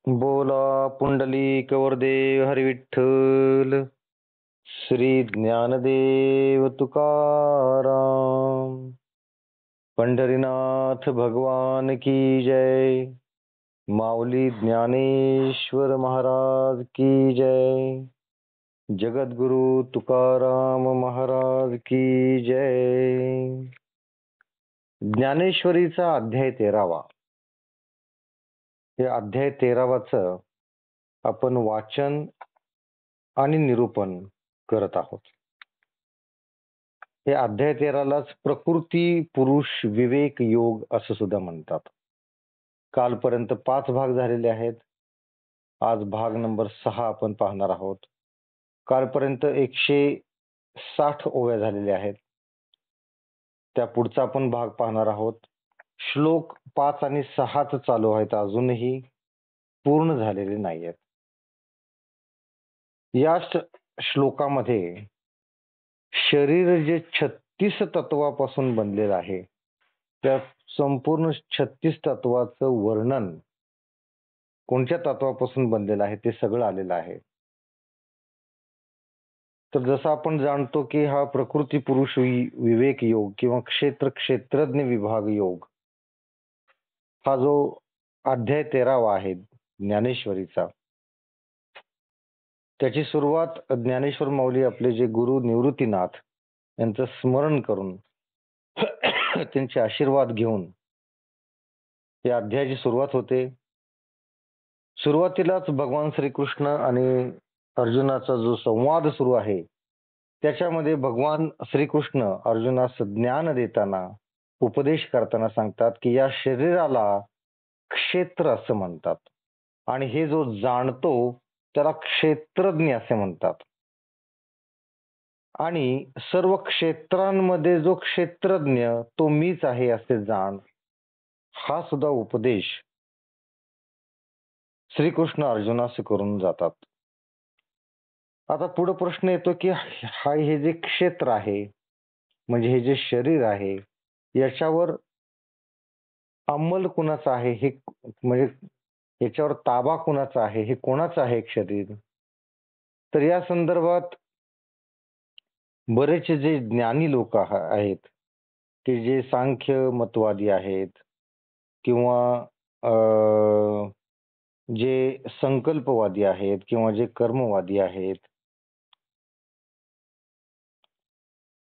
बोला पुंडलिक वरदेव हरी विठ्ठल. श्री ज्ञानदेव तुकाराम. पंढरीनाथ भगवान की जय. माऊली ज्ञानेश्वर महाराज की जय. जगद्गुरु तुकाराम महाराज की जय. ज्ञानेश्वरीचा अध्याय 13वा. हे अध्याय 13वाचं आपण वाचन आणि निरूपण करत आहोत. हे अध्याय 13लाच प्रकृती पुरुष विवेक योग असं सुद्धा म्हणतात. कालपर्यंत 5 भाग झालेले आहेत. आज भाग नंबर 6 आपण पाहणार आहोत. कालपर्यंत 160 ओव्या झालेल्या आहेत. त्या पुढचा आपण भाग पाहणार आहोत. श्लोक 5 आणि 6 चालू आहेत, अजूनही पूर्ण झालेले नाही आहेत. या श्लोकामध्ये शरीर जे 36 तत्वापासून बनलेलं आहे, त्या संपूर्ण 36 तत्वाचं वर्णन कोणत्या तत्वापासून बनलेलं आहे ते सगळं आलेलं आहे. तर जसं आपण जाणतो की हा प्रकृती पुरुष विवेक योग किंवा क्षेत्रज्ञ विभाग योग हा जो अध्याय 13वा आहे ज्ञानेश्वरीचा, त्याची सुरुवात ज्ञानेश्वर माऊली आपले जे गुरु निवृत्तीनाथ यांचं स्मरण करून त्यांचे आशीर्वाद घेऊन या अध्यायाची सुरुवात होते. सुरुवातीलाच भगवान श्रीकृष्ण आणि अर्जुनाचा जो संवाद सुरू आहे त्याच्यामध्ये भगवान श्रीकृष्ण अर्जुनास ज्ञान देताना उपदेश करताना सांगतात की या शरीराला क्षेत्र असं म्हणतात आणि हे जो जाणतो त्याला क्षेत्रज्ञ असे म्हणतात. आणि सर्व क्षेत्रांमध्ये जो क्षेत्रज्ञ तो मीच आहे असे जाण, हा सुद्धा उपदेश श्रीकृष्ण अर्जुनास करून जातात. आता पुढे प्रश्न येतो की हे जे क्षेत्र आहे म्हणजे हे जे शरीर आहे याच्यावर अंमल कुणाचा आहे, हे म्हणजे याच्यावर ताबा कुणाचा आहे, हे कोणाचं आहे शरीर. तर या संदर्भात बरेच जे ज्ञानी लोक आहेत की जे सांख्य मतवादी आहेत किंवा जे संकल्पवादी आहेत किंवा जे कर्मवादी आहेत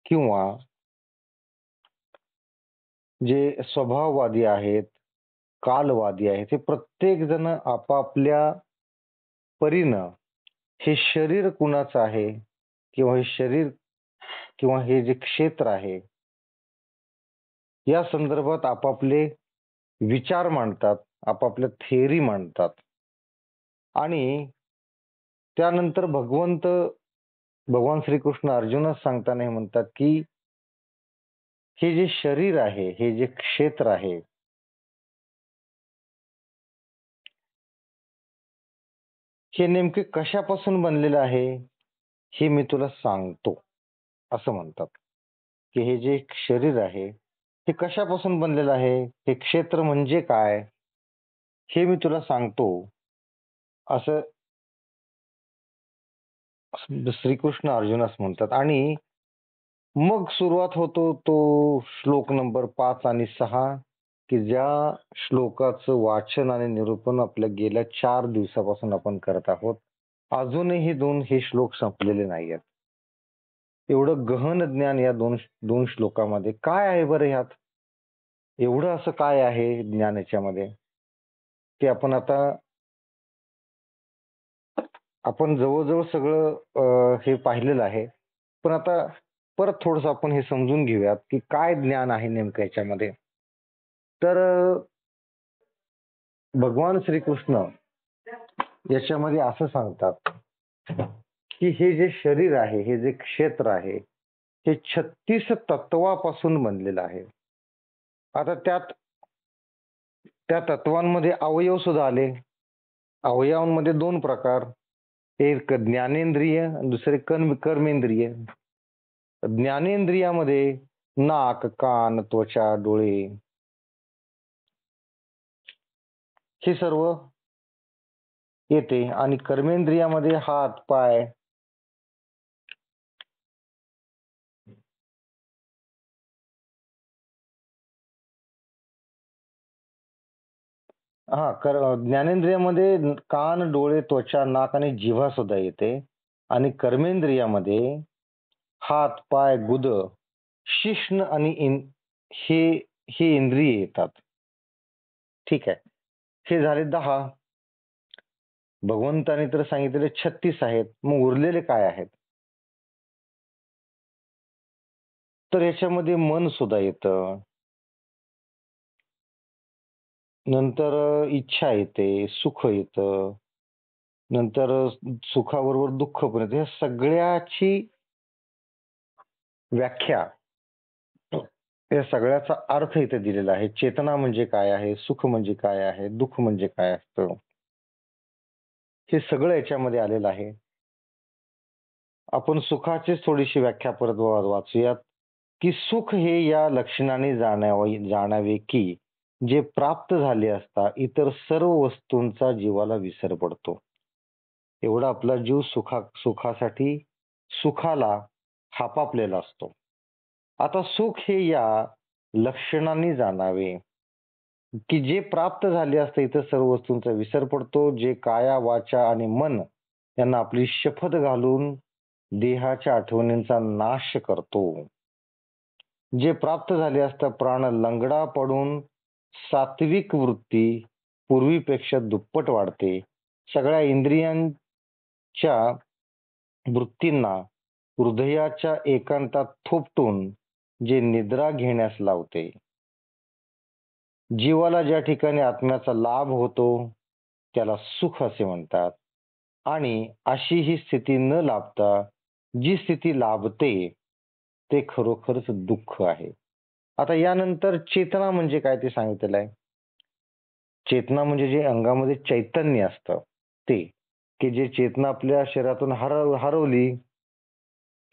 किंवा जे स्वभाववादी आहेत, कालवादी आहेत, हे प्रत्येक जण आपापल्या परीनं हे शरीर कुणाचं आहे किंवा हे शरीर किंवा हे जे क्षेत्र आहे या संदर्भात आपापले विचार मांडतात, आपापल्या थेअरी मांडतात. आणि त्यानंतर भगवान श्रीकृष्ण अर्जुनास सांगताना हे म्हणतात की हे जे शरीर आहे, हे जे क्षेत्र आहे, हे नेमके कशापासून बनलेलं आहे हे मी तुला सांगतो असं म्हणतात. की हे जे शरीर आहे हे कशापासून बनलेलं आहे, हे क्षेत्र म्हणजे काय हे मी तुला सांगतो असं श्रीकृष्ण अर्जुनास म्हणतात. आणि मग सुरुवात होतो तो श्लोक नंबर 5 आणि 6 की ज्या श्लोकाचं वाचन आणि निरूपण आपल्या गेल्या 4 दिवसापासून आपण करत आहोत. अजूनही हे श्लोक संपलेले नाही आहेत. एवढं गहन ज्ञान या दोन श्लोकामध्ये काय आहे बरं ह्यात? एवढं असं काय आहे ज्ञान याच्यामध्ये ते आपण जवळजवळ सगळं हे पाहिलेलं आहे. पण आता परत थोडस आपण हे समजून घेऊयात की काय ज्ञान आहे नेमकं याच्यामध्ये. तर भगवान श्रीकृष्ण याच्यामध्ये असं सांगतात की हे जे शरीर आहे, हे जे क्षेत्र आहे, हे 36 तत्वापासून बनलेलं आहे. आता त्या तत्वांमध्ये अवयव सुद्धा आले. अवयवांमध्ये 2 प्रकार, एक ज्ञानेंद्रिय आणि दुसरे कर्मेंद्रिय. ज्ञानेंद्रियामध्ये नाक, कान, त्वचा, डोळे हे सर्व येते. आणि कर्मेंद्रियामध्ये हात पाय ज्ञानेंद्रियामध्ये कान, डोळे, त्वचा, नाक आणि जिव्हा सुद्धा येते. आणि कर्मेंद्रियामध्ये हात, पाय, गुद, शिश्न आणि हे हे इंद्रिय येतात. ठीक आहे. हे झाले 10. भगवंताने तर सांगितलेले 36 आहेत. मग उरलेले काय आहेत? तर याच्यामध्ये मन सुद्धा येतं, नंतर इच्छा येते, सुख येतं, नंतर सुखाबरोबर दुःख पण येतं. या सगळ्याची व्याख्या, या सगळ्याचा अर्थ इथे दिलेला आहे. चेतना म्हणजे काय आहे, सुख म्हणजे काय आहे, दुःख म्हणजे काय असतं, हे सगळं याच्यामध्ये आलेलं आहे. आपण सुखाचीच थोडीशी व्याख्या परत वाचूयात, की सुख हे या लक्षणाने जाणावे की जे प्राप्त झाले असता इतर सर्व वस्तूंचा जीवाला विसर पडतो. एवढा आपला जीव सुखासाठी सुखाला हापापलेला असतो. आता सुख हे या लक्षणांनी जाणावे की जे प्राप्त झाले असते इतर सर्व वस्तूंचा विसर पडतो, जे काया वाचा आणि मन यांना आपली शपथ घालून देहाच्या आठवणींचा नाश करतो. जे प्राप्त झाले असता प्राण लंगडा पडून सात्विक वृत्ती पूर्वीपेक्षा दुप्पट वाढते. सगळ्या इंद्रियांच्या वृत्तींना हृदयाच्या एकांतात थोपटून जे निद्रा घेण्यास लावते. जीवाला ज्या ठिकाणी आत्म्याचा लाभ होतो त्याला सुख असे म्हणतात. आणि अशी ही स्थिती न लाभता जी स्थिती लाभते ते खरोखरच दुःख आहे. आता यानंतर चेतना म्हणजे काय ते सांगितलेलं आहे. चेतना म्हणजे जे अंगामध्ये चैतन्य असतं ते, की जे चेतना आपल्या शरीरातून हरवली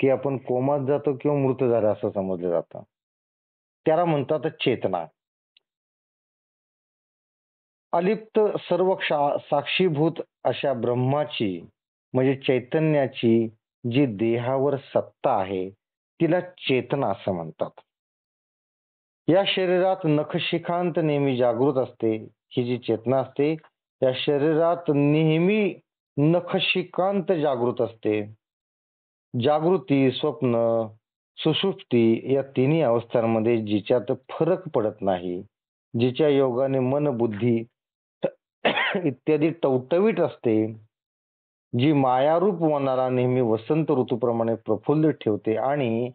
की आपण कोमात जातो किंवा मृत झालं असं समजलं जातं. त्याला म्हणतात चेतना. अलिप्त सर्व साक्षीभूत अशा ब्रह्माची म्हणजे चैतन्याची जी देहावर सत्ता आहे तिला चेतना असं म्हणतात. या शरीरात नखशिखांत नेहमी जागृत असते. ही जी चेतना असते या शरीरात नेहमी नखशिखांत जागृत असते. जागृती, स्वप्न, सुषुप्ती या तिन्ही अवस्थांमध्ये जिच्यात फरक पडत नाही, जिच्या योगाने मन, बुद्धी इत्यादी टवटवीत असते, जी मायारूप मनाला नेहमी वसंत ऋतूप्रमाणे प्रफुल्लित ठेवते आणि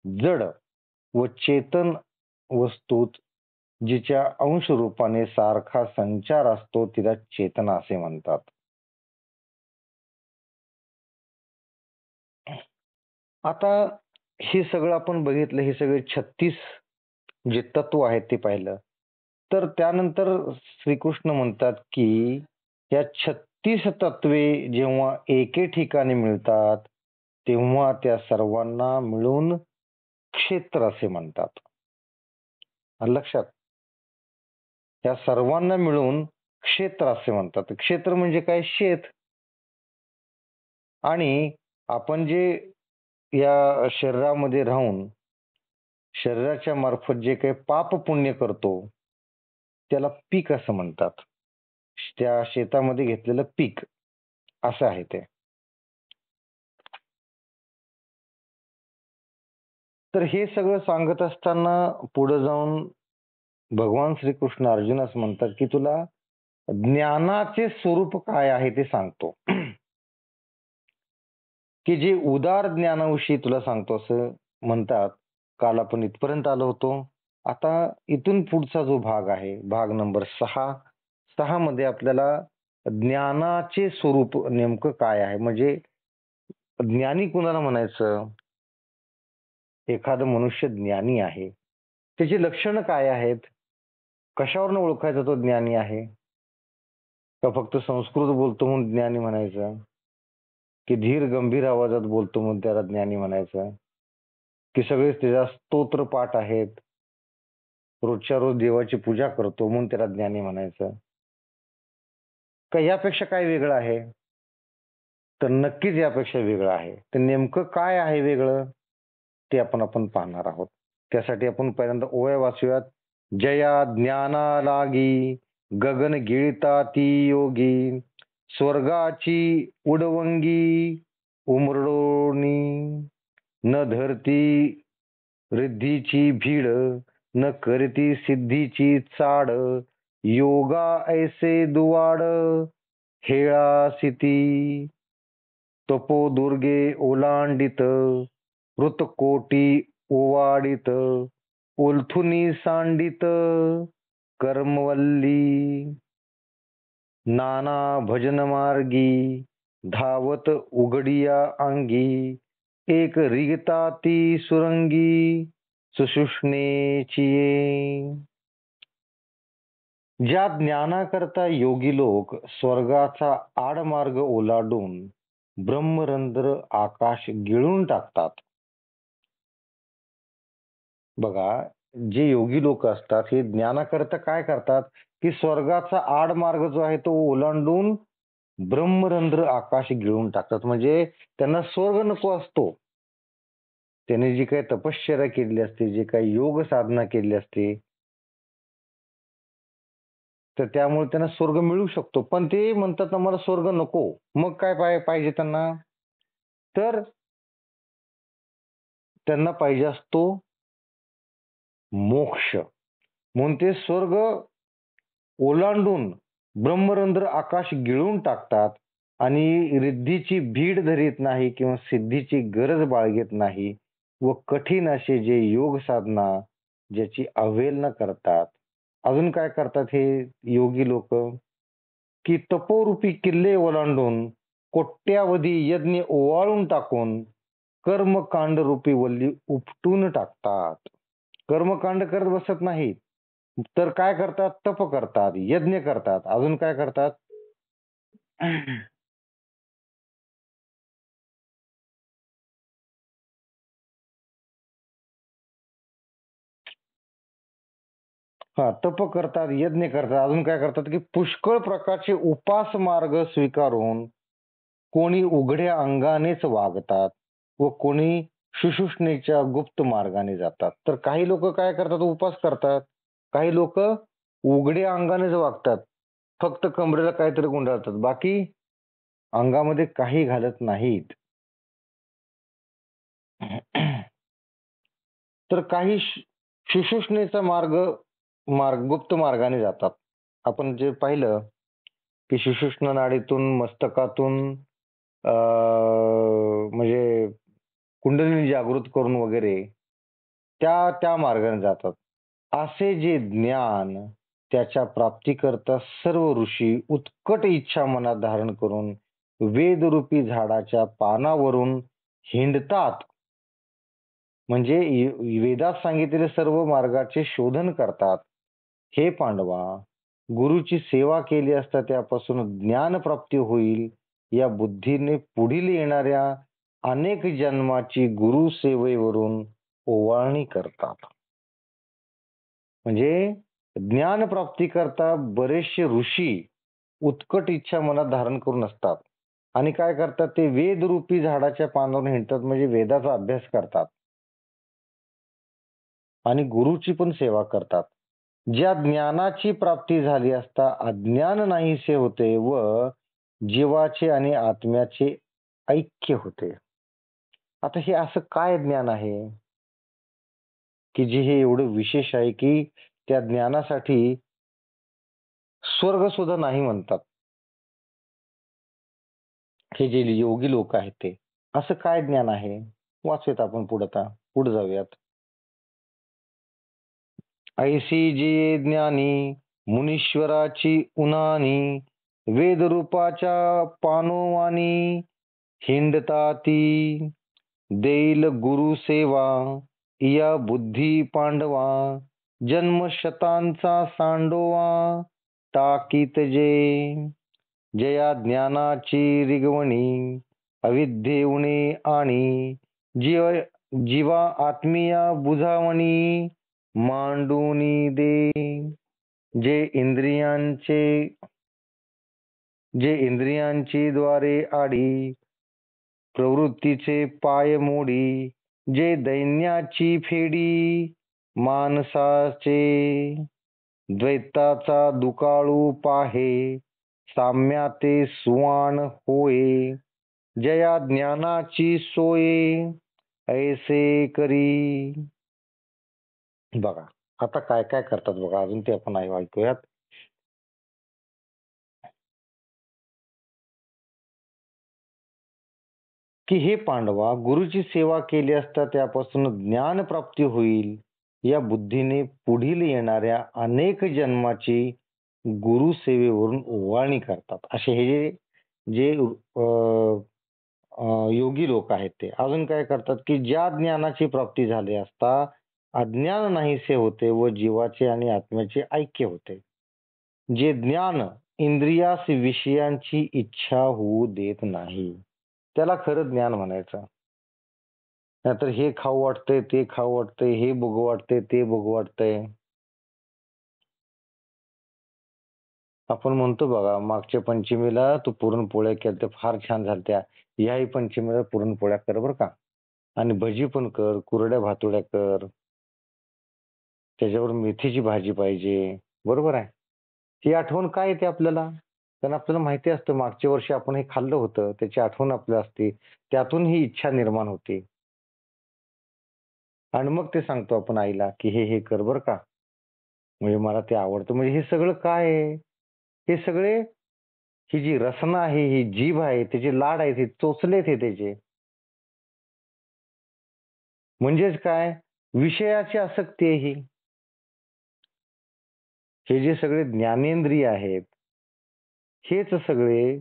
जड व चेतन वस्तूत जिच्या अंश रूपाने सारखा संचार असतो तिला चेतना असे म्हणतात. आता हे सगळं आपण बघितलं, हे सगळे 36 जे तत्व आहेत ते पाहिलं. तर त्यानंतर श्रीकृष्ण म्हणतात की या 36 तत्वे जेव्हा एके ठिकाणी मिळतात तेव्हा त्या सर्वांना मिळून क्षेत्र असे म्हणतात. लक्षात, या सर्वांना मिळून क्षेत्र असे म्हणतात. क्षेत्र म्हणजे काय? शेत. आणि आपण जे या शरीरामध्ये राहून शरीराच्या मार्फत जे काही पाप पुण्य करतो त्याला पीक असं म्हणतात. त्या शेतामध्ये घेतलेलं पीक असं आहे ते. तर हे सगळं सांगत असताना पुढे जाऊन भगवान श्रीकृष्ण अर्जुनास म्हणतात की तुला ज्ञानाचे स्वरूप काय आहे ते सांगतो. की जे उदार ज्ञानाविषयी तुला सांगतो असं म्हणतात. काल आपण इथपर्यंत आलो होतो. आता इथून पुढचा जो भाग आहे, भाग नंबर 6 मध्ये आपल्याला ज्ञानाचे स्वरूप नेमकं काय आहे, म्हणजे ज्ञानी कुणाला म्हणायचं, एखादं मनुष्य ज्ञानी आहे त्याची लक्षणं काय आहेत, कशावरनं ओळखायचा तो ज्ञानी आहे? का फक्त संस्कृत बोलतो म्हणून ज्ञानी म्हणायचं, की धीर गंभीर आवाजात बोलतो म्हणून त्याला ज्ञानी म्हणायचं, की सगळेच त्याच्या स्तोत्र पाठ आहेत, रोजच्या रोज देवाची पूजा करतो म्हणून त्याला ज्ञानी म्हणायचं? का यापेक्षा काय वेगळं आहे? तर नक्कीच यापेक्षा वेगळं आहे. तर नेमकं काय आहे वेगळं? ते आपण पाहणार आहोत. त्यासाठी आपण पहिल्यांदा ओव्या वाचूयात. जया ज्ञाना लागी गगन गिळता ती योगी स्वर्गाची उडवंगी उमरडोनी न धरती रिद्धीची भीड न करती सिद्धीची चाड योगा ऐसे दुवाड हेळासिती तपोदुर्गे ओलांडित ऋतकोटी ओवाडित ओलथुनी सांडित कर्मवल्ली नाना भजन मार्गी धावत उघडिया अंगी एक रिगता ती सुरंगी सुषुष्णेची ज्या ज्ञानाकरता योगी लोक स्वर्गाचा आडमार्ग ओलांडून ब्रह्मरंध्र आकाश गिळून टाकतात. बघा, जे योगी लोक असतात हे ज्ञानाकरता काय करतात की स्वर्गाचा आडमार्ग जो आहे तो ओलांडून ब्रह्मरंध्र आकाश गिळून टाकतात. म्हणजे त्यांना स्वर्ग नको असतो. त्याने जी काही तपश्चर्या केलेली असते, जे काही योग साधना केली असते, तर त्यामुळे त्यांना स्वर्ग मिळू शकतो. पण ते म्हणतात आम्हाला स्वर्ग नको. मग काय पाहिजे त्यांना? तर त्यांना पाहिजे असतो मोक्ष. म्हणून ते स्वर्ग ओलांडून ब्रह्मरंध्र आकाश गिळून टाकतात आणि रिद्धीची भीड धरीत नाही किंवा सिद्धीची गरज बाळगीत नाही व कठीण असे जे योग साधना ज्याची अवहेलना करतात. अजून काय करतात हे योगी लोक की तपोरूपी किल्ले ओलांडून कोट्यावधी यज्ञ ओवाळून टाकून कर्मकांड रूपी वल्ली उपटून टाकतात. कर्मकांड करत बसत नाहीत, तर काय करतात? तप करतात, यज्ञ करतात. अजून काय करतात? तप करतात, यज्ञ करतात. अजून काय करतात की पुष्कळ प्रकारचे उपास मार्ग स्वीकारून कोणी उघड्या अंगानेच वागतात व कोणी सुषुम्नेच्या गुप्त मार्गाने जातात. तर काही लोक काय करतात? उपास करतात. काही लोक उघड्या अंगानेच वागतात. फक्त कमरेला काहीतरी गुंडाळतात, बाकी अंगामध्ये काही घालत नाहीत. तर काही सुषुम्नेचा गुप्त मार्गाने जातात. आपण जे पाहिलं की सुषुम्ना नाडीतून मस्तकातून म्हणजे कुंडलिनी जागृत करून वगैरे त्या त्या मार्गाने जातात. असे जे ज्ञान त्याच्या प्राप्तीकरता सर्व ऋषी उत्कट इच्छा मनात धारण करून वेदरूपी झाडाच्या पानावरून हिंडतात. म्हणजे वेदात सांगितलेले सर्व मार्गाचे शोधन करतात. हे पांडवा, गुरुची सेवा केली असता त्यापासून ज्ञान प्राप्ती होईल या बुद्धीने पुढील येणाऱ्या अनेक जन्माची गुरु सेवेवरून ओवाळणी करतात. म्हणजे ज्ञान प्राप्ती करता बरेचसे ऋषी उत्कट इच्छा मनात धारण करून असतात आणि काय करतात? ते वेदरूपी झाडाच्या पानावर हिंडतात, म्हणजे वेदाचा अभ्यास करतात आणि गुरुची पण सेवा करतात. ज्या ज्ञानाची प्राप्ती झाली असता अज्ञान नाहीसे होते व जीवाचे आणि आत्म्याचे ऐक्य होते. आता हे असं काय ज्ञान आहे की जे हे एवढं विशेष आहे की त्या ज्ञानासाठी स्वर्ग सुद्धा नाही म्हणतात हे जे योगी लोक आहेत ते? असं काय ज्ञान आहे? वाचूयात आपण पुढे जाऊयात. ऐसी जी ज्ञानी मुनीश्वराची उनानी वेदरूपाच्या पानोवानी हिंडताती देईल गुरु सेवा या बुद्धी पांडवा जन्म शतांचा सांडोवा टाकीत जे जया ज्ञानाची रिगवणी अविद्येउणे आणि जीवा आत्मीया बुझावणी मांडूनी दे जे इंद्रियांचे जे इंद्रियांची द्वारे आडी, प्रवृत्तीचे पाय मोडी, जे दैन्याची फेडी, मानसाचे द्वैताचा दुकाळू पाहे, साम्याते सुवाण होय, जया ज्ञानाची सोय, ऐसे करी. बघा आता काय काय करतात बघा, अजून ते आपण ऐकूयात. की हे पांडवा, गुरुची सेवा केली असता त्यापासून ज्ञान प्राप्ती होईल या बुद्धीने पुढील येणाऱ्या अनेक जन्माची गुरु सेवेवरून ओवाळणी करतात. असे हे जे जे योगी लोक आहेत ते अजून काय करतात की ज्या ज्ञानाची प्राप्ती झाली असता अज्ञान नाहीसे होते व जीवाचे आणि आत्म्याचे ऐक्य होते. जे ज्ञान इंद्रियास विषयांची इच्छा होऊ देत नाही त्याला खरं ज्ञान म्हणायचं. नाहीतर हे खाऊ वाटतंय, ते खाऊ वाटतंय, हे बघू वाटतंय, ते बघू वाटतंय. आपण म्हणतो बघा, मागच्या पंचमीला तू पुरणपोळ्या केल्या फार छान झालत्या, याही पंचमीला पुरणपोळ्या कर बर का, आणि भजी पण कर, कुरड्या भातुड्या कर, त्याच्यावर मेथीची भाजी पाहिजे, बरोबर आहे. ही आठवण काय येते आपल्याला, कारण आपल्याला माहिती असतं मागच्या वर्षी आपण हे खाल्लं होतं, त्याची आठवण आपल्याला असते, त्यातून ही इच्छा निर्माण होते. आणि मग ते सांगतो आपण आईला की हे कर बर का, म्हणजे मला ते आवडतं. म्हणजे हे सगळं काय आहे, हे सगळे ही जी रसना आहे, ही जीभ आहे, त्याचे लाड आहेत, हे चोचलेत हे त्याचे. म्हणजेच काय, विषयाची आसक्ती आहे ही. हे जे सगळे ज्ञानेंद्रिय आहेत हेच सगळे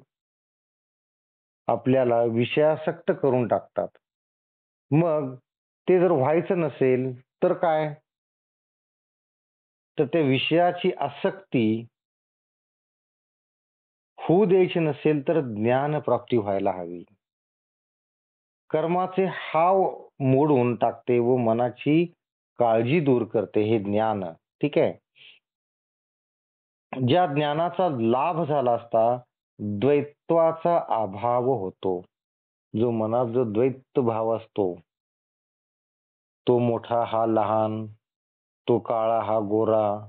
आपल्याला विषयासक्त करून टाकतात. मग ते जर व्हायचं नसेल तर काय, तर त्या विषयाची आसक्ती होऊ द्यायची नसेल तर ज्ञान प्राप्ती व्हायला हवी. कर्माचे हाव मोडून टाकते व मनाची काळजी दूर करते हे ज्ञान. ठीक आहे. ज्या ज्ञानाचा लाभ झाला असता द्वैत्वाचा अभाव होतो. जो मनात जो द्वैत भाव असतो, तो मोठा हा लहान, तो काळा हा गोरा,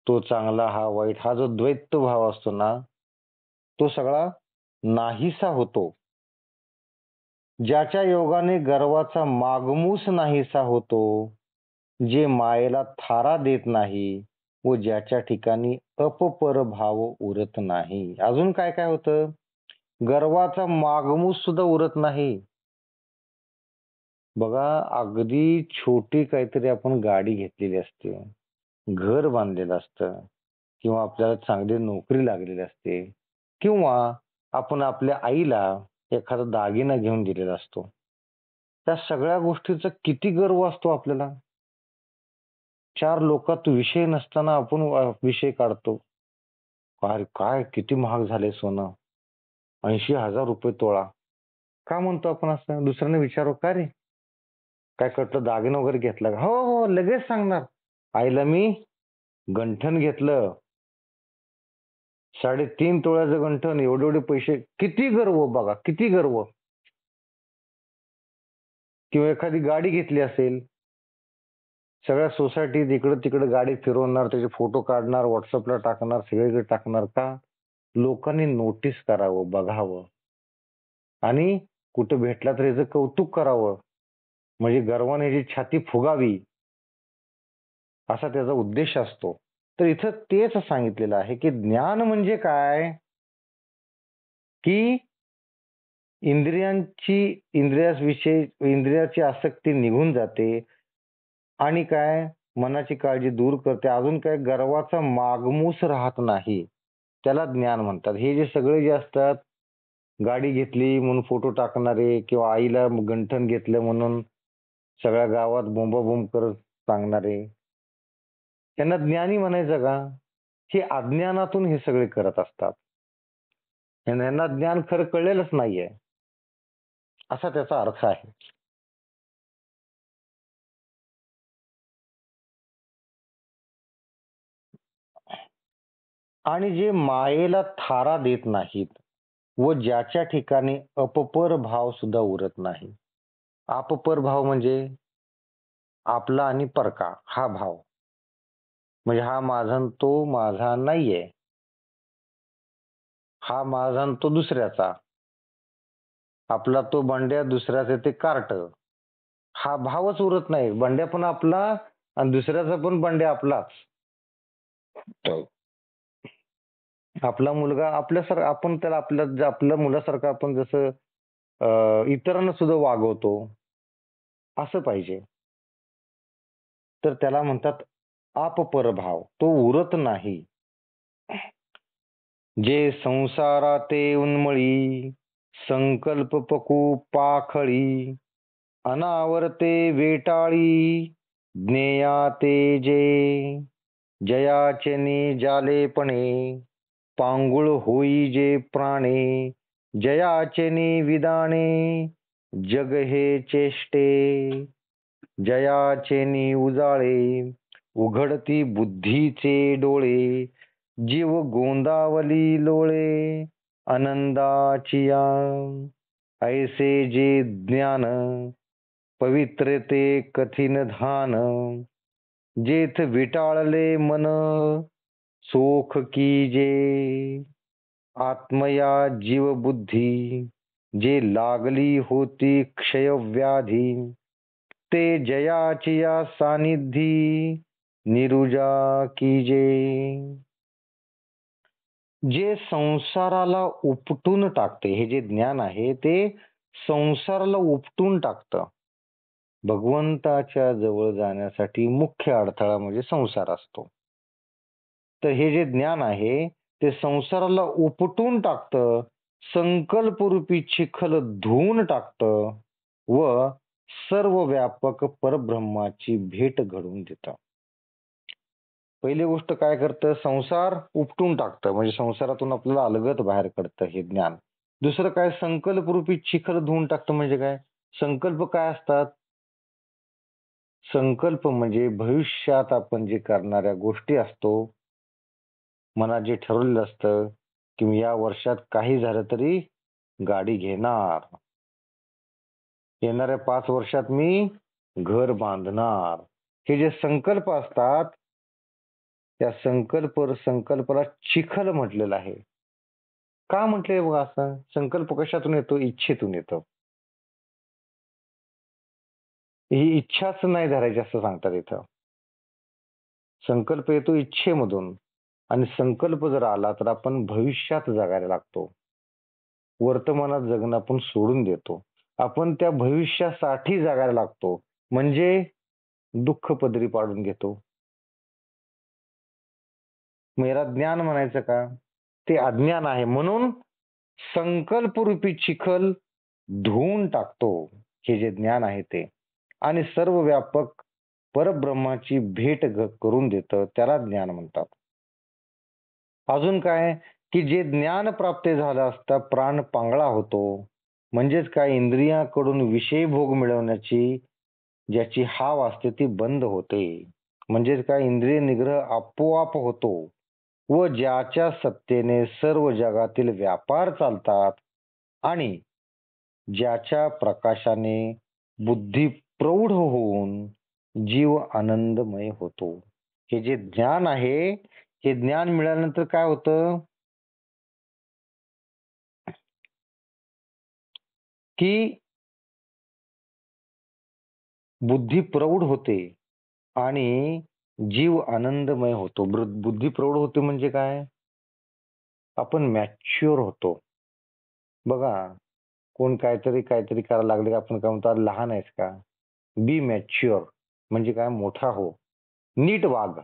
तो चांगला हा वाईट, हा जो द्वैत भाव असतो ना, तो सगळा नाहीसा होतो. ज्याच्या योगाने गर्वाचा मागमूस नाहीसा होतो, जे मायेला थारा देत नाही व ज्याच्या ठिकाणी अपपर भाव उरत नाही. अजून काय काय होतं, गर्वाचा मागमूस सुद्धा उरत नाही. बघा, अगदी छोटी काहीतरी आपण गाडी घेतलेली असते, घर बांधलेलं असतं, किंवा आपल्याला चांगली नोकरी लागलेली असते, किंवा आपण आपल्या आईला एखादा दागिना घेऊन दिलेला असतो, त्या सगळ्या गोष्टीचा किती गर्व असतो आपल्याला. चार लोकात विषय नसताना आपण विषय काढतो, काय काय किती महाग झाले सोनं, 80,000 रुपये तोळा. का म्हणतो आपण असं, दुसऱ्याने विचारू का रे काय कटलं, दागिना वगैरे घेतला का, हो हो लगेच सांगणार, आईला मी गंठन घेतलं, 3.5 तोळ्याचं गंठन, एवढे एवढे पैसे, किती गर्व बघा, किती गर्व. किंवा एखादी गाडी घेतली असेल, सगळ्या सोसायटीत इकडं तिकडं गाडी फिरवणार, त्याचे फोटो काढणार, व्हॉट्सअपला टाकणार, सगळीकडे टाकणार. का, लोकांनी नोटीस करावं, बघावं, आणि कुठं भेटला तर याचं कौतुक करावं, म्हणजे गर्वाने याची छाती फुगावी, असा त्याचा उद्देश असतो. तर इथं तेच सांगितलेलं आहे की ज्ञान म्हणजे काय, की इंद्रियाची आसक्ती निघून जाते, आणि काय, मनाची काळजी दूर करते. अजून काय, गर्वाचा मागमूस राहत नाही, त्याला ज्ञान म्हणतात. हे जे सगळे जे असतात, गाडी घेतली म्हणून फोटो टाकणारे, किंवा आईला गंठन घेतलं म्हणून सगळ्या गावात बोंबाबोंब करत सांगणारे, त्यांना ज्ञानी म्हणायचं का, हे अज्ञानातून हे सगळे करत असतात. यांना ज्ञान खरं कळलेलंच नाहीये, असा त्याचा अर्थ आहे. आणि जे मायेला थारा देत नाहीत व ज्याच्या ठिकाणी अपपर भाव सुद्धा उरत नाही. अपपर भाव म्हणजे आपला आणि परका हा भाव, म्हणजे हा माझा आणि तो माझा नाहीये, हा माझा आणि तो दुसऱ्याचा, आपला तो बंड्या दुसऱ्याचे ते कार्ट, हा भावच उरत नाही. बंड्या पण आपला आणि दुसऱ्याचा पण बंड्या आपलाच. आपला मुलगा आपल्यासारखा, आपण त्याला आपल्या मुलासारखं आपण जसं इतरांना सुद्धा वागवतो असं पाहिजे. तर त्याला म्हणतात आपपरभाव, तो उरत नाही. जे संसाराते उन्मळी संकल्प पकू पाखळी अनावरते वेटाळी ज्ञेयाते जे जयाचेनी जालेपणे पांगुळ होई जे प्राणे जयाचेनी विदाणे जग हे चेष्टे जयाचेनी उजाळे उघडती बुद्धीचे डोळे जीव गोंदावली लोळे आनंदाचिया ऐसे जे ज्ञान पवित्रते कठीण धान जेथ विटाळले मन सोख की जे आत्मया जीव बुद्धी जे लागली होती क्षय व्याधी ते जयाचिया सानिधी निरुजा कीजे. जे संसाराला उपटून टाकते, हे जे ज्ञान आहे ते संसाराला उपटून टाकतं. भगवंताच्या जवळ जाण्यासाठी मुख्य अडथळा म्हणजे संसार असतो. तर हे जे ज्ञान आहे ते संसाराला उपटून टाकतं, संकल्परूपी चिखल धुवून टाकतं व सर्व व्यापक परब्रह्माची भेट घडवून देतं. पहिली गोष्ट काय करतं, संसार उपटून टाकतं, म्हणजे संसारातून आपल्याला अलगद बाहेर काढतं हे ज्ञान. दुसरं काय, संकल्परूपी चिखल धुवून टाकतं. म्हणजे काय, संकल्प काय असतात, संकल्प म्हणजे भविष्यात आपण जे करणाऱ्या गोष्टी असतो, मनात जे ठरवलेलं असतं की मी या वर्षात काही झालं तरी गाडी घेणार, येणाऱ्या 5 वर्षात मी घर बांधणार, हे जे संकल्प असतात त्या संकल्पाला चिखल म्हटलेलं आहे. का म्हटलंय बघा असं? संकल्प कशातून येतो, इच्छेतून येतो. ही इच्छाच नाही धरायची असं सांगतात इथं. संकल्प येतो इच्छेमधून, आणि संकल्प जर आला तर आपण भविष्यात जगायला लागतो. वर्तमानात जगणं आपण सोडून देतो, आपण त्या भविष्यासाठी जगायला लागतो, म्हणजे दुःख पदरी पाडून घेतो. मग याला ज्ञान म्हणायचं का? ते अज्ञान आहे. म्हणून संकल्परूपी चिखल धुवून टाकतो हे जे ज्ञान आहे ते, आणि सर्व व्यापक परब्रह्माची भेट करून देतं, त्याला ज्ञान म्हणतात. अजून काय की जे ज्ञान प्राप्त झालं असता प्राण पांगळा होतो, म्हणजेच काय, इंद्रियाकडून विषय भोग मिळवण्याची ज्याची हाव असते ती बंद होते. म्हणजेच काय, इंद्रिय निग्रह आपोआप होतो व ज्याच्या सत्तेने सर्व जगातील व्यापार चालतात आणि ज्याच्या प्रकाशाने बुद्धी प्रौढ होऊन जीव आनंदमय होतो. हे जे ज्ञान आहे, हे ज्ञान मिळाल्यानंतर काय होतं की बुद्धी प्रौढ होते आणि जीव आनंदमय होतो. बुद्धी प्रौढ होते म्हणजे काय, आपण मॅच्युअर होतो. बघा, कोण काहीतरी करायला लागले, आपण काय म्हणतो, लहान आहेस का, बी मॅच्युअर, म्हणजे काय, मोठा हो, नीट वाग.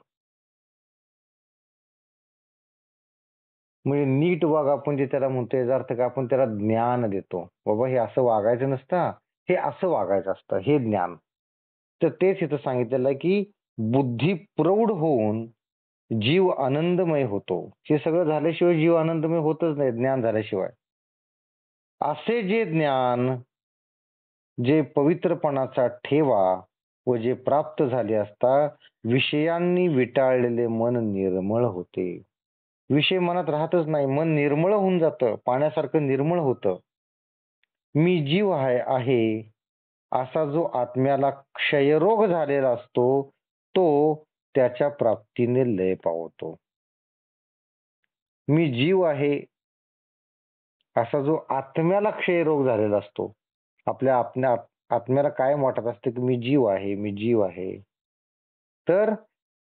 म्हणजे नीट वाग आपण जे त्याला म्हणतो, याचा अर्थ काय, आपण त्याला ज्ञान देतो. बाबा हे असं वागायचं नसतं, हे असं वागायचं असतं, हे ज्ञान. तर तेच इथं सांगितलेलं आहे की बुद्धी प्रौढ होऊन जीव आनंदमय होतो. हे सगळं झाल्याशिवाय जीव आनंदमय होतच नाही, ज्ञान झाल्याशिवाय. असे जे ज्ञान, जे पवित्रपणाचा ठेवा व जे प्राप्त झाले असता विषयांनी विटाळलेले मन निर्मळ होते. विषय मनात राहतच नाही, मन निर्मळ होऊन जातं, पाण्यासारखं निर्मळ होतं. मी जीव आहे असा जो आत्म्याला क्षयरोग झालेला असतो, तो त्याच्या प्राप्तीने लय पावतो. मी जीव आहे असा जो आत्म्याला क्षयरोग झालेला असतो, आपल्या आत्म्याला कायम वाटत असतं की मी जीव आहे, मी जीव आहे. तर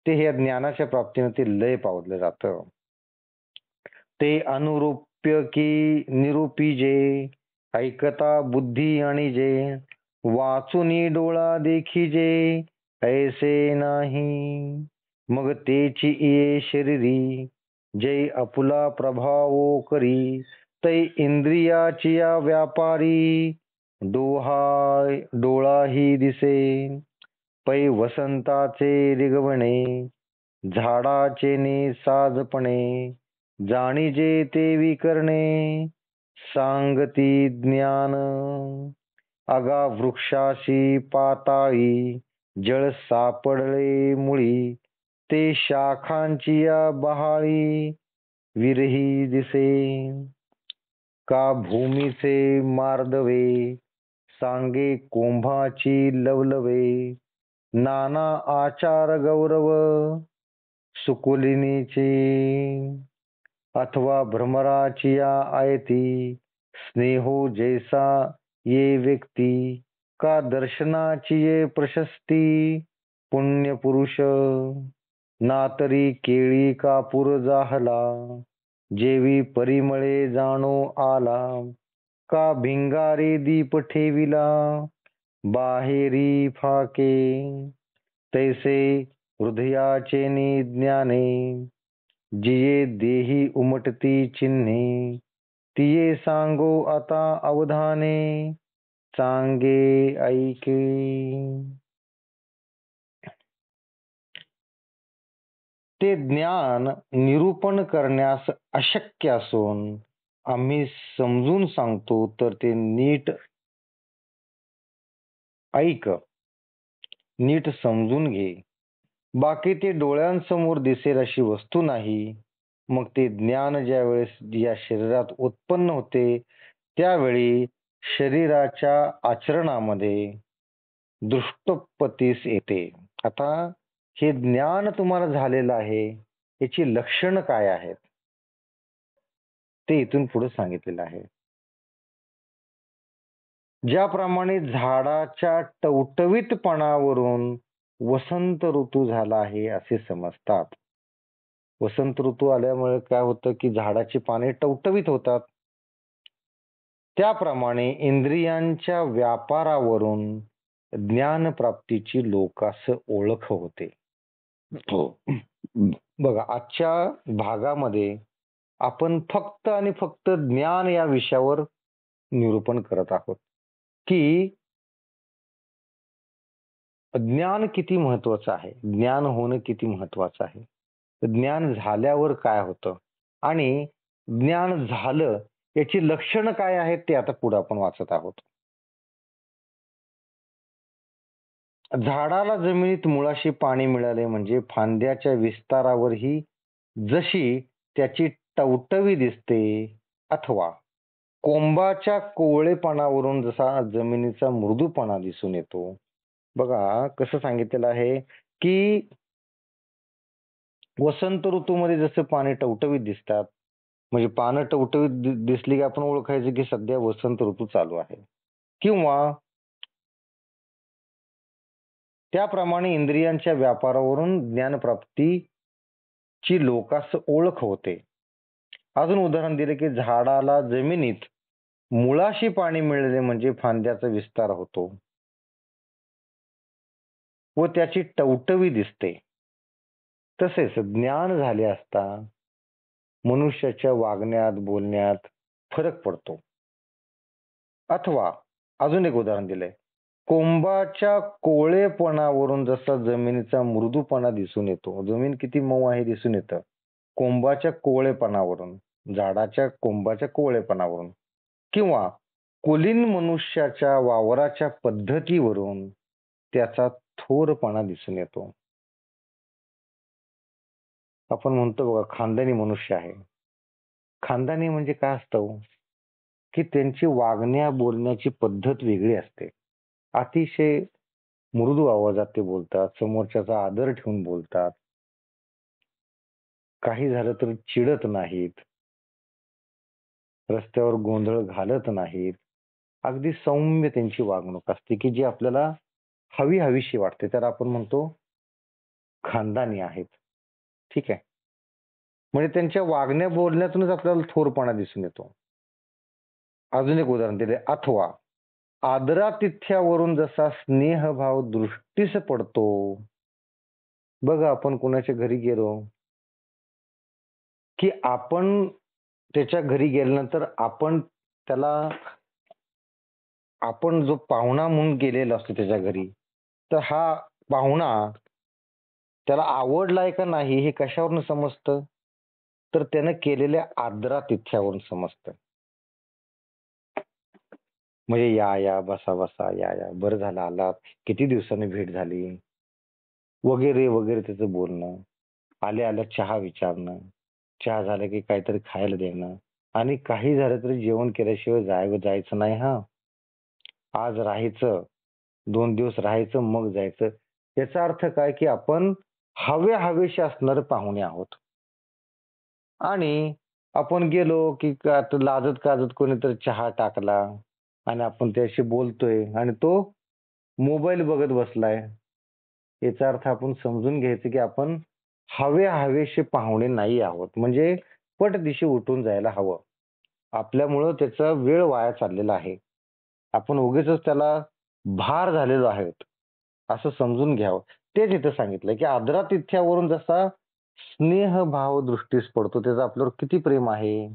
ते हे ज्ञानाच्या प्राप्तीने ते लय पावलं जातं. ते अनुरूप्य की निरूपी जे ऐकता बुद्धी आणि जे वाचुनी डोळा देखिजे ऐसे नाही. मग तेची ये शरीरी जै आपुला प्रभावो करी तै इंद्रियाची या व्यापारी डोळाही दिसे पै वसंताचे रिगवणे झाडाचे ने साजपणे जाणीजे ते विकरणे सांगती ज्ञान अगा वृक्षाशी पाताळी जळ सापडले मुळी ते शाखांची या बहाळी विरही दिसे का भूमीचे मार्दवे सांगे कोंभाची लवलवे नाना आचार गौरव सुकुलिनीचे अथवा भ्रमराची या आयती स्नेहो जैसा ये व्यक्ती का दर्शनाची ये प्रशस्ती पुण्य पुरुष नातरी केळी कापूर जाहला जेवी परिमळे जाणो आला का भिंगारी दीप ठेविला बाहेरी फाके तैसे हृदयाचे ज्ञाने जिये देही उमटती चिन्हे तिये सांगो आता अवधाने चांगे ऐके. ते ज्ञान निरूपण करण्यास अशक्य असून आम्ही समजून सांगतो तर ते नीट ऐक, नीट समजून घे. बाकी ते डोळ्यांसमोर दिसेल अशी वस्तू नाही. मग ते ज्ञान ज्या वेळेस या शरीरात उत्पन्न होते त्यावेळी शरीराच्या आचरणामध्ये दृष्टपतीस येते. आता हे ज्ञान तुम्हाला झालेलं आहे याची लक्षणं काय आहेत ते इथून पुढे सांगितलेलं आहे. ज्याप्रमाणे झाडाच्या टवटवीतपणावरून वसंत ऋतू झाला आहे असे समजतात. वसंत ऋतू आल्यामुळे काय होतं की झाडाची पाने टवटवीत होतात. त्याप्रमाणे इंद्रियांच्या व्यापारावरून ज्ञानप्राप्तीची लोकास ओळख होते. बघा, आजच्या भागामध्ये आपण फक्त आणि फक्त ज्ञान या विषयावर निरूपण करत आहोत की ज्ञान किती महत्वाचं आहे, ज्ञान होणं किती महत्वाचं आहे, ज्ञान झाल्यावर काय होतं आणि ज्ञान झालं याची लक्षणं काय आहेत ते आता पुढे आपण वाचत आहोत. झाडाला जमिनीत मुळाशी पाणी मिळाले म्हणजे फांद्याच्या विस्तारावरही जशी त्याची टवटवी दिसते अथवा कोंबाच्या कोवळेपणावरून जसा जमिनीचा मृदूपणा दिसून येतो. बघा कसं सांगितलेलं आहे की वसंत ऋतूमध्ये जसं पाने टवटवीत दिसतात म्हणजे पानं टवटवीत दिसली की आपण ओळखायचं की सध्या वसंत ऋतू चालू आहे. किंवा त्याप्रमाणे इंद्रियांच्या व्यापारावरून ज्ञानप्राप्तीची लोकास ओळख होते. अजून उदाहरण दिले की झाडाला जमिनीत मुळाशी पाणी मिळाले म्हणजे फांद्याचा विस्तार होतो व त्याची टवटवी दिसते. तसेच ज्ञान झाले असता मनुष्याच्या वागण्यात बोलण्यात फरक पडतो. अथवा अजून एक उदाहरण दिलंय, कोंबाच्या कोवळेपणावरून जसा जमिनीचा मृदूपणा दिसून येतो, जमीन किती मऊ आहे दिसून येतं कोंबाच्या कोवळेपणावरून, झाडाच्या कोंबाच्या कोवळेपणावरून. किंवा कुलीन मनुष्याच्या वावराच्या पद्धतीवरून त्याचा थोरपणा दिसून येतो. आपण म्हणतो बघा खानदानी मनुष्य आहे. खानदानी म्हणजे काय असतं हो? की त्यांची वागण्या बोलण्याची पद्धत वेगळी असते. अतिशय मृदू आवाजात ते बोलतात, समोरच्याचा आदर ठेवून बोलतात. काही झालं तर चिडत नाहीत, रस्त्यावर गोंधळ घालत नाहीत. अगदी सौम्य त्यांची वागणूक असते, की जी आपल्याला हवीशी वाटते. तर आपण म्हणतो खानदानी आहेत. ठीक आहे. म्हणजे त्यांच्या वागण्या बोलण्यातूनच आपल्याला थोरपणा दिसून येतो. अजून एक उदाहरण दिले, अथवा आदरातिथ्यावरून जसा स्नेहभाव दृष्टीस पडतो. बघा आपण कोणाच्या घरी गेलो, की आपण त्याच्या घरी गेल्यानंतर आपण जो पाहुणा म्हणून गेलेला असतो त्याच्या घरी, तर हा पाहुणा त्याला आवडलाय का नाही हे कशावरून समजतं? तर त्यानं केलेल्या आदरातिथ्यावरून समजतं. म्हणजे या, बसा, या, बरं झालं आलात, किती दिवसांनी भेट झाली, वगैरे वगैरे त्याचं बोलणं. आल्या चहा विचारणं, चहा झाला की काहीतरी खायला देणं आणि काही झालं तरी जेवण केल्याशिवाय जायचं नाही हा. आज राहायचं, 2 दिवस राहायचं मग जायचं. याचा अर्थ काय की आपण हवेशी असणारे पाहुणे आहोत. आणि आपण गेलो की लाजत काजत कोणीतरी चहा टाकला आणि आपण त्याशी बोलतोय आणि तो मोबाईल बघत बसलाय. याचा अर्थ आपण समजून घ्यायचं की आपण हवेशी पाहुणे नाही आहोत. म्हणजे पटदिशी उठून जायला हवं. आपल्यामुळं त्याचा वेळ वाया चाललेला आहे. आपण उगीचच त्याला भार झालेलो आहोत असं समजून घ्यावं. तेच इथं सांगितलंय की आदरातिथ्यावरून जसा स्नेहभाव दृष्टीस पडतो त्याचं आपल्यावर किती प्रेम आहे.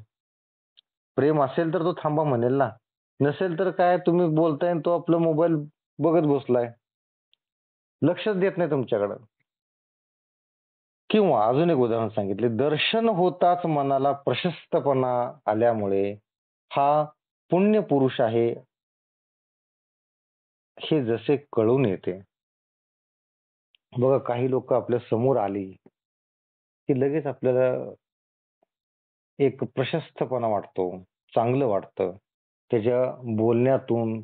प्रेम असेल तर तो थांबा म्हणेल ना. नसेल तर काय तुम्ही बोलताय आणि तो आपला मोबाईल बघत बसलाय. लक्षच देत नाही तुमच्याकडं. किंवा अजून एक उदाहरण सांगितले, दर्शन होताच मनाला प्रशस्तपणा आल्यामुळे हा पुण्य पुरुष आहे हे जसे कळून येते. बघा काही लोक आपल्या समोर आली की लगेच आपल्याला एक प्रशस्तपणा वाटतो, चांगलं वाटतं. त्याच्या बोलण्यातून,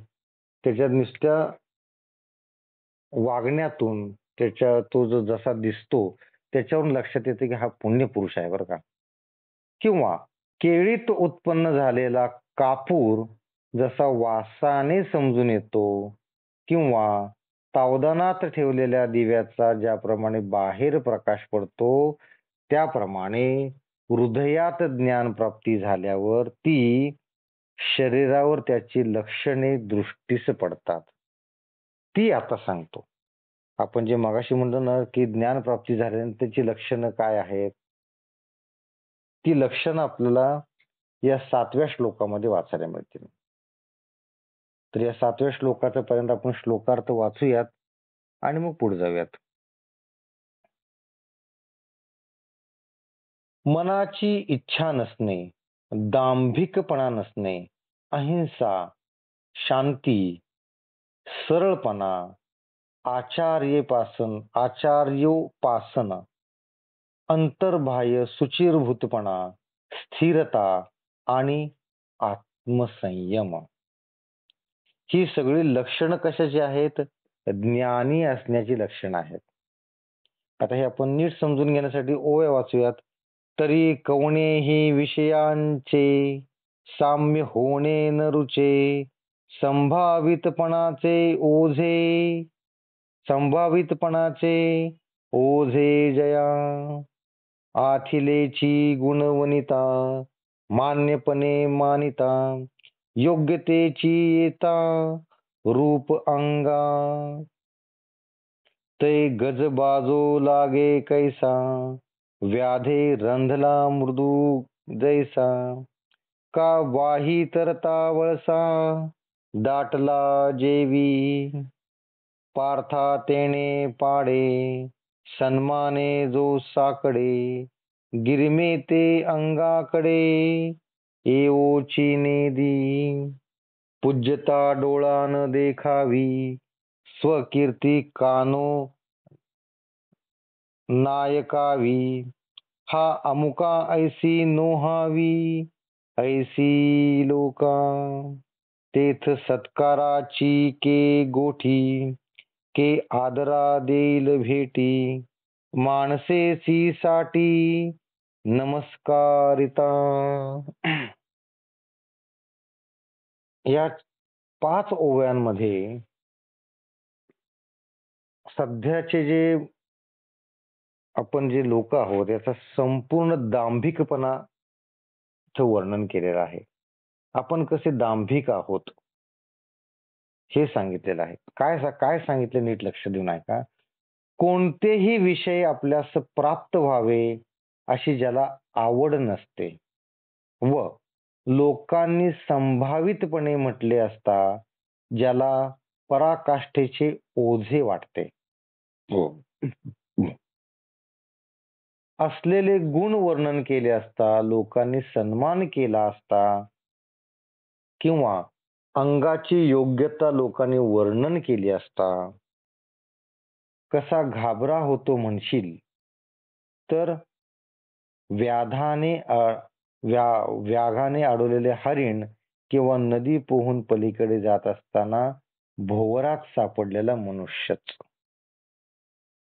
त्याच्या नुसत्या वागण्यातून, तो जो जसा दिसतो त्याच्यावरून लक्षात येतं की हा पुण्य पुरुष आहे बरं का. किंवा केळीत उत्पन्न झालेला कापूर जसा वासाने समजून येतो किंवा तावदानात ठेवलेल्या दिव्याचा ज्याप्रमाणे बाहेर प्रकाश पडतो त्याप्रमाणे हृदयात ज्ञानप्राप्ती झाल्यावर ती शरीरावर त्याची लक्षणे दृष्टीस पडतात. ती आता सांगतो. आपण जे मगाशी म्हणलो ना की ज्ञानप्राप्ती झाल्यानंतर त्याची लक्षणं काय आहेत? ती लक्षणं आपल्याला या 7व्या श्लोकामध्ये वाचायला मिळतील. तर या 7व्या श्लोकाचा पर्यंत आपण श्लोकार्थ वाचूयात आणि मग पुढे जाऊयात. मनाची इच्छा नसणे, दांभिकपणा नसणे, अहिंसा, शांती, सरळपणा, आचार्योपासन, अंतर्बाह्य सुचिरभूतपणा, स्थिरता आणि आत्मसंयम ही सगळी लक्षणं कशाची आहेत? ज्ञानी असण्याची लक्षणं आहेत. आता हे आपण नीट समजून घेण्यासाठी ओव्या वाचूयात. तरी कवणेही विषयांचे साम्य होणे न रुचे, ओझे संभावितपणाचे ओझे जया, आथिलेची गुणवनिता, मान्यपणे मानिता, योग्यतेची येता रूप अंगा, ते गज बाजो लागे कैसा, व्याधे रंधला मृदू जैसा, का वाही तरता वळसा, दाटला जेवी, पार्था तेणे पाडे, सन्माने जो साकडे, गिरमे ते अंगाकडे, एवोची नेदी, पूज्यता डोळा न देखावी, स्वकीर्ती कानो नायकावी, हा अमुका ऐसी नोहावी, ऐसी लोका, तेथ सत्काराची के गोठी, के आदरा देईल भेटी, माणसेसी साठी नमस्कारिता. या 5 ओव्यांमध्ये सध्याचे जे आपण जे लोक आहोत याचा संपूर्ण दांभिकपणाचं वर्णन केलेलं आहे. आपण कसे दांभिक आहोत हे सांगितलेलं आहे. काय सांगितले नीट लक्ष देऊन ऐका. कोणतेही विषय आपल्यास प्राप्त व्हावे अशी ज्याला आवड नसते व लोकांनी संभावितपणे म्हटले असता ज्याला पराकाष्ठेचे ओझे वाटते हो असलेले गुण वर्णन केले असता लोकांनी सन्मान केला असता किंवा अंगाची योग्यता लोकांनी वर्णन केली असता कसा घाबरा होतो म्हणशील तर व्याघाने अडवलेले हरिण किंवा नदी पोहून पलीकडे जात असताना भोवरात सापडलेला मनुष्यच.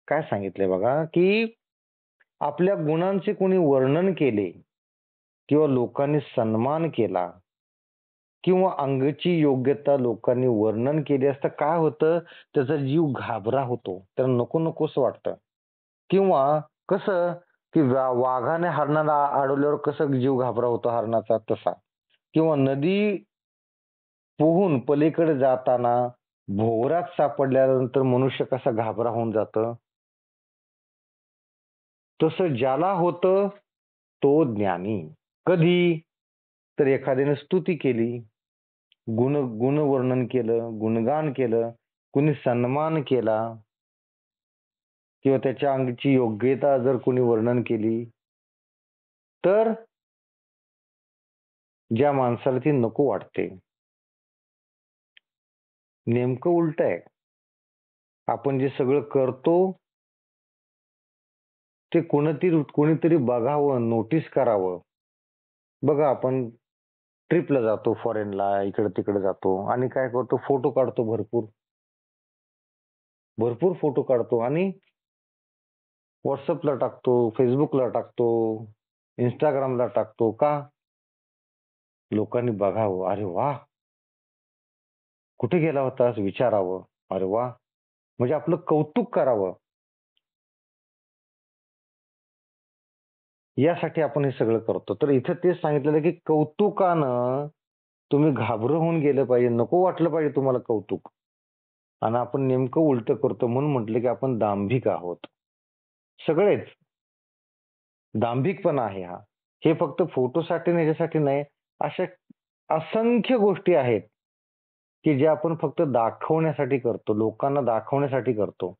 काय सांगितले बघा की आपल्या गुणांचे कोणी वर्णन केले किंवा लोकांनी सन्मान केला किंवा अंगाची योग्यता लोकांनी वर्णन केली असता काय होतं त्याचा जीव घाबरा होतो, त्याला नको नकोस वाटतं. किंवा कसं की वाघाने हरणाला अडवल्यावर कसं जीव घाबरा होतो हरणाचा तसा, किंवा नदी पोहून पलीकडे जाताना भोवरात सापडल्यानंतर मनुष्य कसा घाबरा होऊन जातं तसं ज्याला होतं तो ज्ञानी. कधी तर एखाद्याने स्तुती केली, गुणवर्णन केलं, गुणगान केलं, कुणी सन्मान केला किंवा त्याच्या अंगची योग्यता जर कोणी वर्णन केली तर ज्या माणसाला ती नको वाटते. नेमकं उलट आहे. आपण जे सगळं करतो ते कोणीतरी बघावं, नोटीस करावं. बघा आपण ट्रिपला जातो, फॉरेनला इकडे तिकडे जातो आणि काय करतो फोटो काढतो, भरपूर फोटो काढतो आणि व्हॉट्सअपला टाकतो, फेसबुकला टाकतो, इंस्टाग्रामला टाकतो. का? लोकांनी बघावं, अरे वा कुठे गेला होतास विचारावं, अरे वा म्हणजे आपलं कौतुक करावं. यासाठी आपण हे सगळं करतो. तर इथं तेच सांगितलेलं की कौतुकानं तुम्ही घाबरं होऊन गेलं पाहिजे, नको वाटलं पाहिजे तुम्हाला कौतुक. आणि आपण नेमकं उलट करतो म्हणून म्हटलं की आपण दांभिक आहोत. सगळेच दांभिकपणा आहे हा. हे फक्त फोटोसाठी आणि ह्याच्यासाठी नाही, अशा असंख्य गोष्टी आहेत की जे आपण फक्त दाखवण्यासाठी करतो, लोकांना दाखवण्यासाठी करतो.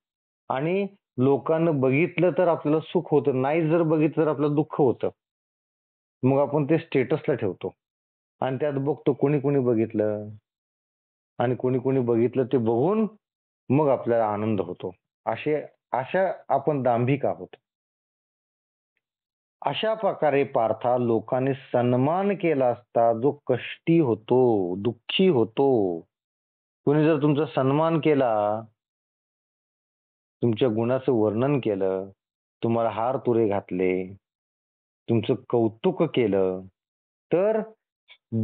आणि लोकांना बघितलं तर आपल्याला सुख होतं, नाही जर बघितलं तर आपल्याला दुःख होतं. मग आपण ते स्टेटसला ठेवतो आणि त्यात बघतो कोणी कोणी बघितलं आणि कोणी कोणी बघितलं ते बघून मग आपल्याला आनंद होतो. अशा आपण दांभिक आहोत. अशा प्रकारे पार्था लोकांनी सन्मान केला असता जो कष्टी होतो, दुःखी होतो. कुणी जर तुमचा सन्मान केला, तुमच्या गुणाचं वर्णन केलं, तुम्हाला हार तुरे घातले, तुमचं कौतुक केलं तर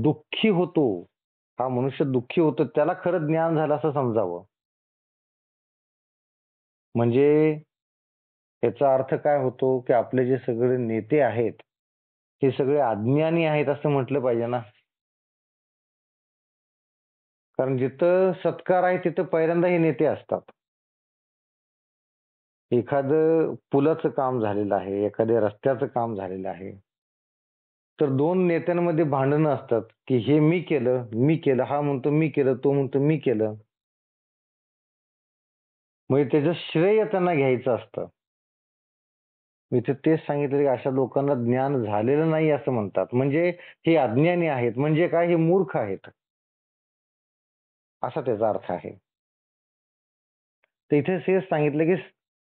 दुःखी होतो. हा मनुष्य दुःखी होतो, त्याला खरं ज्ञान झालं असं समजावं. म्हणजे याचा अर्थ काय होतो की आपले जे सगळे नेते आहेत हे सगळे अज्ञानी आहेत असं म्हटलं पाहिजे ना. कारण जिथं सत्कार आहे तिथं पहिल्यांदा हे नेते असतात. एखादं पुलाचं काम झालेलं आहे, एखाद्या रस्त्याचं काम झालेलं आहे, तर दोन नेत्यांमध्ये भांडणं असतात की हे मी केलं, हा म्हणतो मी केलं, तो म्हणतो मी केलं. म्हणजे त्याचं श्रेय त्यांना घ्यायचं असतं. इथे तेच सांगितलं की अशा लोकांना ज्ञान झालेलं नाही असं म्हणतात. म्हणजे हे अज्ञानी आहेत, म्हणजे काय, हे मूर्ख आहेत असा त्याचा अर्थ आहे. तर इथे हेच सांगितलं की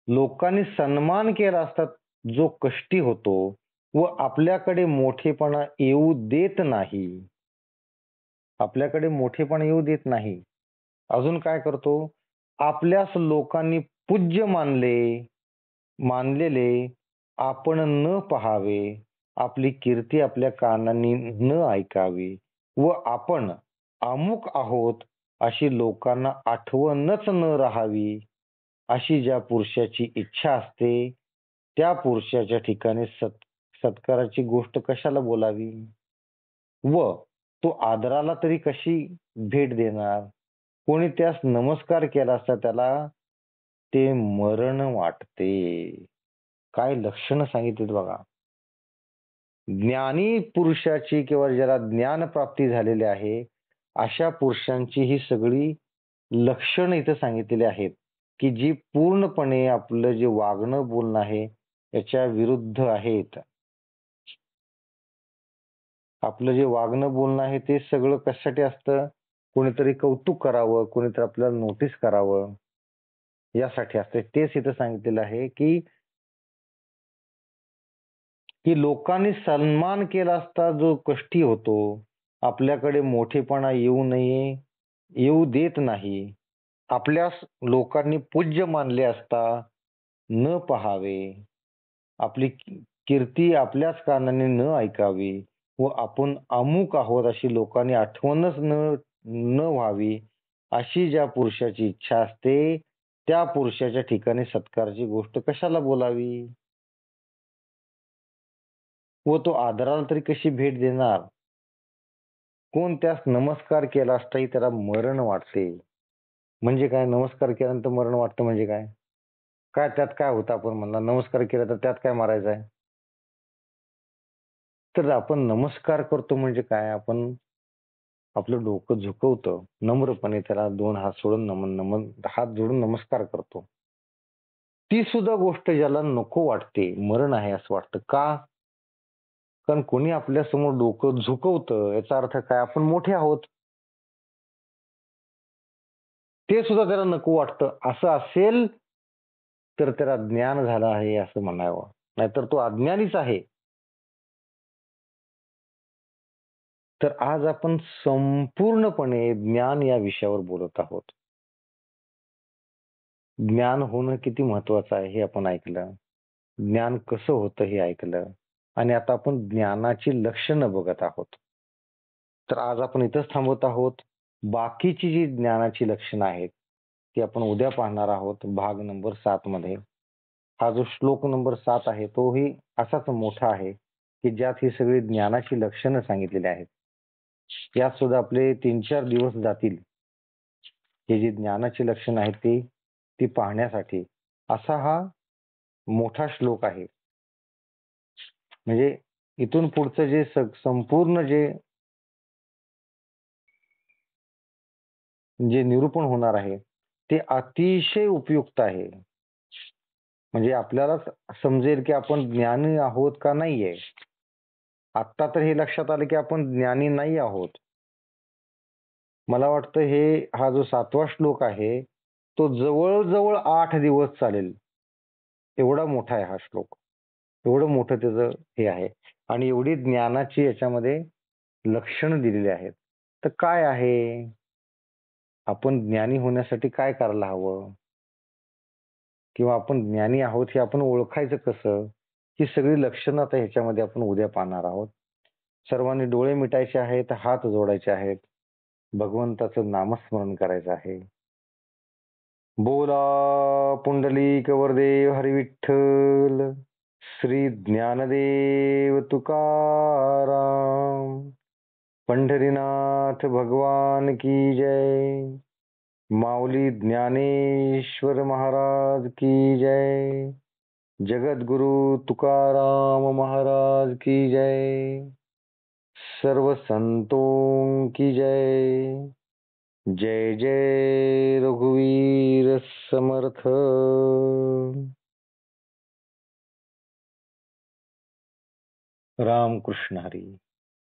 लोकांनी सन्मान केला असता जो कष्टी होतो व आपल्याकडे मोठेपणा येऊ देत नाही. आपल्याकडे मोठेपणा येऊ देत नाही. अजून काय करतो? आपल्याच लोकांनी पूज्य मानलेले आपण न पहावे, आपली कीर्ती आपल्या कानांनी न ऐकावी व आपण अमुक आहोत अशी लोकांना आठवणच न राहावी, अशी ज्या पुरुषाची इच्छा असते, त्या पुरुषाच्या ठिकाणी सत्काराची गोष्ट कशाला बोलावी व तो आदराला तरी कशी भेट देणार? कोणी त्यास नमस्कार केला असता त्याला ते मरण वाटते. काय लक्षणं सांगितलीत बघा. ज्ञानी पुरुषाची किंवा ज्याला ज्ञान प्राप्ती झालेली आहे, अशा पुरुषांची ही सगळी लक्षणं इथं सांगितलेली आहेत, की जी पूर्णपणे आपलं जे वागणं बोलणं आहे याच्या विरुद्ध आहेत. आपलं जे वागणं बोलणं आहे ते सगळं कशासाठी असतं? कोणीतरी कौतुक करावं, कोणीतरी आपल्याला नोटीस करावं यासाठी असते. तेच इथं सांगितलेलं आहे, की की लोकांनी सन्मान केला असता जो कष्टी होतो, आपल्याकडे मोठेपणा येऊ देत नाही. आपल्यास लोकांनी पूज्य मानले असता न पहावे, आपली कीर्ती आपल्याच कानाने न ऐकावी व आपण अमुक आहोत अशी लोकांनी आठवणच न व्हावी, अशी ज्या पुरुषाची इच्छा असते, त्या पुरुषाच्या ठिकाणी सत्काराची गोष्ट कशाला बोलावी व तो आदराला तरी कशी भेट देणार? कोण त्यास नमस्कार केला असताही त्याला मरण वाटते. म्हणजे काय? नमस्कार केल्यानंतर मरण वाटतं म्हणजे काय? काय त्यात काय होतं आपण म्हणला नमस्कार केला तर त्यात काय मारायचं आहे? तर आपण नमस्कार करतो म्हणजे काय? आपण आपलं डोकं झुकवतो नम्रपणे त्याला 2 हात सोडून हात जोडून नमस्कार करतो. ती सुद्धा गोष्ट ज्याला नको वाटते, मरण आहे असं वाटतं. का? कारण कोणी आपल्या समोर डोकं झुकवतं याचा अर्थ काय? आपण मोठे आहोत. ते सुद्धा त्याला नको वाटतं. असं असेल तर त्याला ज्ञान झालं आहे असं म्हणावं. नाहीतर तो अज्ञानीच आहे. तर आज आपण संपूर्णपणे ज्ञान या विषयावर बोलत आहोत. ज्ञान होणं किती महत्वाचं आहे हे आपण ऐकलं. ज्ञान कसं होतं हे ऐकलं आणि आता आपण ज्ञानाची लक्षणं बघत आहोत. तर आज आपण इथंच थांबवत आहोत. बाकीची जी ज्ञानाची लक्षणं आहेत ती आपण उद्या पाहणार आहोत भाग नंबर 7 मध्ये. हा जो श्लोक नंबर 7 आहे तोही असाच मोठा आहे की ज्यात ही सगळी ज्ञानाची लक्षणं सांगितलेली आहेत. यात सुद्धा आपले 3-4 दिवस जातील. ही जी ज्ञानाची लक्षणं आहेत ती पाहण्यासाठी. असा हा मोठा श्लोक आहे. म्हणजे इथून पुढचं जे संपूर्ण जे जे निरूपण होणार आहे ते अतिशय उपयुक्त आहे. म्हणजे आपल्याला समजेल की आपण ज्ञानी आहोत का नाहीये. आत्ता तर हे लक्षात आलं की आपण ज्ञानी नाही आहोत. मला वाटतं हा जो 7वा श्लोक आहे तो जवळ 8 दिवस चालेल. एवढा मोठा आहे हा श्लोक. एवढं मोठं त्याचं हे आहे आणि एवढी ज्ञानाची याच्यामध्ये लक्षणं दिलेली आहेत. तर काय आहे? आपण ज्ञानी होण्यासाठी काय करायला हवं? किंवा आपण ज्ञानी आहोत हे आपण ओळखायचं कसं? ही सगळी लक्षणं आता ह्याच्यामध्ये आपण उद्या पाहणार आहोत. सर्वांनी डोळे मिटायचे आहेत, हात जोडायचे आहेत. भगवंताचं नामस्मरण करायचं आहे. बोला पुंडलिक वरदेव हरी विठ्ठल श्री ज्ञानदेव तुकाराम पंढरीनाथ भगवान की जय. माऊली ज्ञानेश्वर महाराज की जय. जगद्गुरु तुकाराम महाराज की जय. सर्व संतों की जय. जय जय रघुवीर समर्थ. राम कृष्ण हरी.